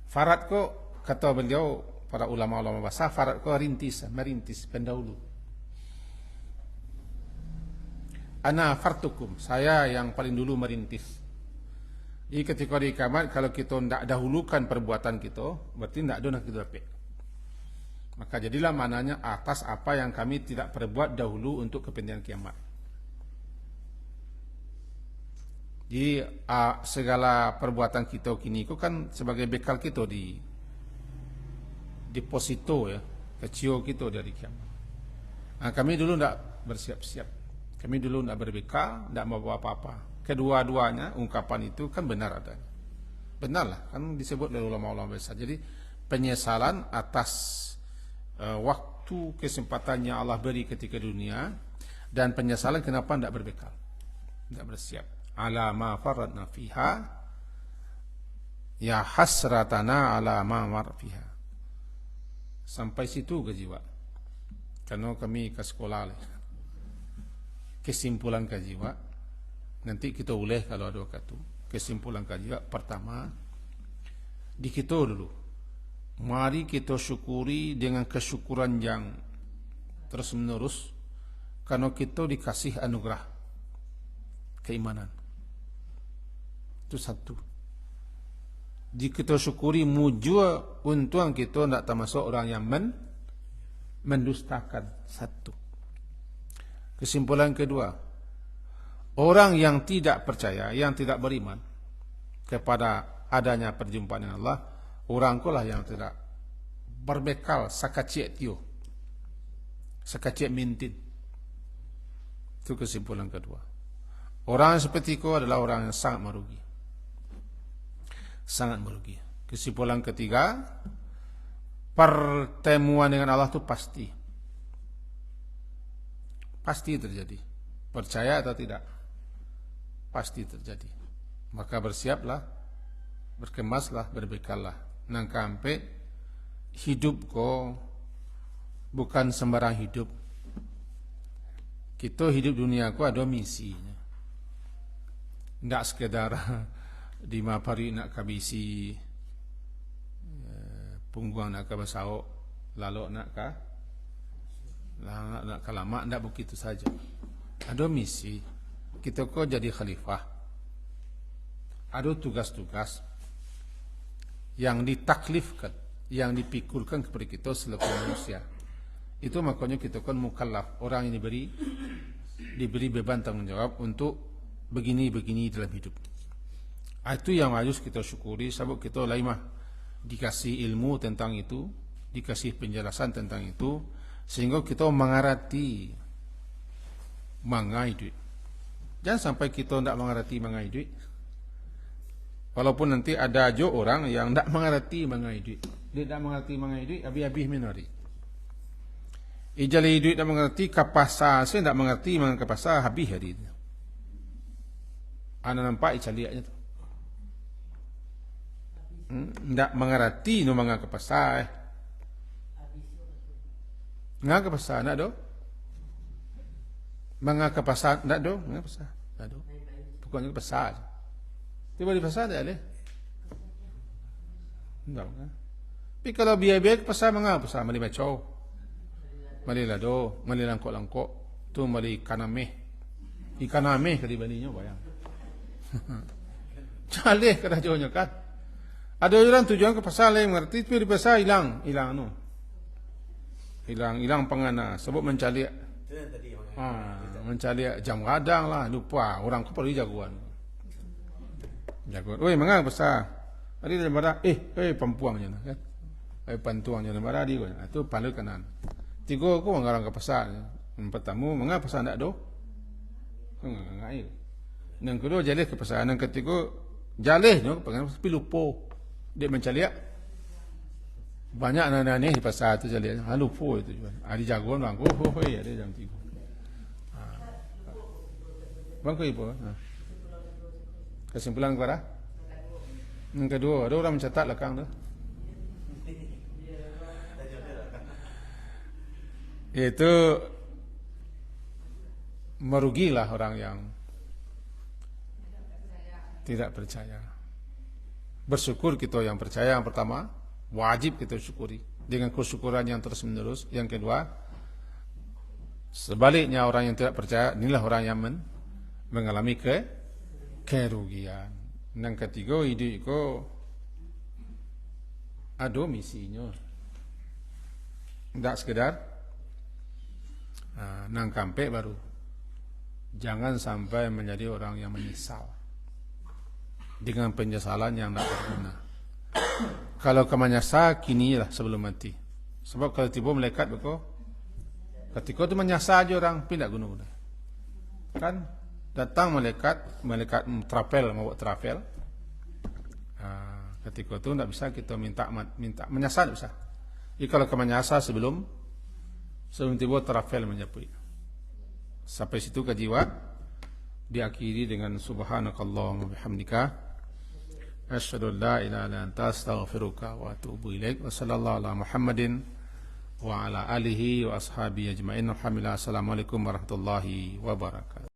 farad kok kata beliau para ulama-ulama bahasa, farad kok merintis pendahulu. Ana fartukum, saya yang paling dulu merintis. Jadi ketika di kiamat, kalau kita tidak dahulukan perbuatan kita, berarti tidak ada nak kita dapat. Maka jadilah mananya atas apa yang kami tidak perbuat dahulu untuk kepentingan kiamat. Jadi segala perbuatan kita kini itu kan sebagai bekal kita di deposito ya, kecil kita dari kiamat. Nah, kami dulu tidak bersiap-siap. Kami dulu tidak berbekal, tidak membawa apa-apa. Kedua-duanya ungkapan itu kan benar adanya. Benarlah, kan disebut oleh ulama-ulama besar. Jadi penyesalan atas waktu kesempatan yang Allah beri ketika dunia, dan penyesalan kenapa tidak berbekal, tidak bersiap. Ala ma faradna fiha, ya hasratana ala ma mar fiha. Sampai situ ke jiwa. Karena kami ke sekolah kesimpulan ke jiwa. Nanti kita boleh kalau ada waktu. Kesimpulan kajian pertama, di kita dulu. Mari kita syukuri dengan kesyukuran yang terus menerus, karena kita dikasih anugerah keimanan. Itu satu. Di kita syukuri mujua untung kita tidak termasuk orang yang mendustakan. Satu. Kesimpulan kedua, orang yang tidak percaya, yang tidak beriman kepada adanya perjumpaan dengan Allah, orang itulah yang tidak berbekal sakacik tio, sakacik mintin. Itu kesimpulan kedua. Orang seperti itu adalah orang yang sangat merugi. Sangat merugi. Kesimpulan ketiga, pertemuan dengan Allah itu pasti. Pasti terjadi. Percaya atau tidak? Pasti terjadi. Maka bersiaplah, berkemaslah, berbekallah. Nang kampe hidup ko bukan sembarang hidup. Kita hidup dunia ko ada misinya. Tidak sekedar di mapari nak kabisi, pungguang nak kabasao, lalu nak kalama, tidak begitu saja. Ada misi. Kita kok jadi khalifah. Ada tugas-tugas yang ditaklifkan, yang dipikulkan kepada kita selaku manusia. Itu makanya kita kan mukallaf, orang yang diberi beban tanggung jawab untuk begini-begini dalam hidup. Itu yang harus kita syukuri, sebab kita laimah dikasih ilmu tentang itu, dikasih penjelasan tentang itu, sehingga kita mengerti mangai duit. Jangan sampai kita tidak mengerti mangai duit. Walaupun nanti ada jo orang yang tidak mengerti mangai duit. Dia tidak mengerti mangai duit, habis-habis minori. Ijali duit tidak mengerti, kapasa saya tidak mengerti mangai kapasa, habis hari itu. Anda nampak ijaliaknya tu. Tidak mengerti no mangai kapasa. Mangai kapasa, tidak do? Mengapa pasar tidak do? Mengapa pasar? Tidak do. Pokoknya pasar. Tiba di pasar tak ada. Tidak. Tapi kalau biaya-biaya ke pasar mengapa pasar? Mali macau, mali lado, mali langkok-langkok, tu mali kanameh. Ikan ameh kali baninya bayang. Caleh kada jauhnya kan. Ada orang tujuan ke pasar lain mengerti, tapi di pasar hilang no. Hilang pengana sebab mencari. Mencari jam kadang lah, lupa orang kau perlu jagoan. Oi, mengapa besar? Ada dalam barang, pampuangnya kan. Pantuangnya dalam barang dia. Itu paling kanan. Tiga aku mengarang ke pasar. Yang pertama, mengapa pasar tak do? Enggak. Yang kedua jalih ke pasar. Yang ketiga jalih no, pengen tapi lupa. Dia mencari banyak anak-anak di pasar tu jalih. Lupa itu juga. Ada jagoan bang. Ada jam 3. Bang ko ipo. Kesimpulan kepada Yang kedua, ada orang mencatat belakang tu. Itu merugilah orang yang tidak percaya. Bersyukur kita yang percaya yang pertama, wajib kita syukuri dengan kesyukuran yang terus menerus. Yang kedua, sebaliknya orang yang tidak percaya, inilah orang yang mengalami kerugian. Yang ketiga, hidup itu ada misinya. Tidak sekedar nang kampe baru. Jangan sampai menjadi orang yang menyesal dengan penyesalan yang tidak berguna. Kalau kau menyesal, kinilah sebelum mati. Sebab kalau tiba malaikat begitu, ketika itu menyesal aja orang, tidak guna-guna. Kan datang malaikat travel, mau travel. Ketika itu tidak bisa kita minta menyesal, tidak bisa. Jadi kalau kau menyesal sebelum tiba travel menjapui. Sampai situ ke jiwa diakhiri dengan subhanakallahumma bihamdika asyhadu an la ilaha illa anta astaghfiruka wa atubu ilaik. Wa sallallahu ala Muhammadin wa ala alihi wa ashabihi ajmain. Alhamdulillah. Assalamualaikum warahmatullahi wabarakatuh.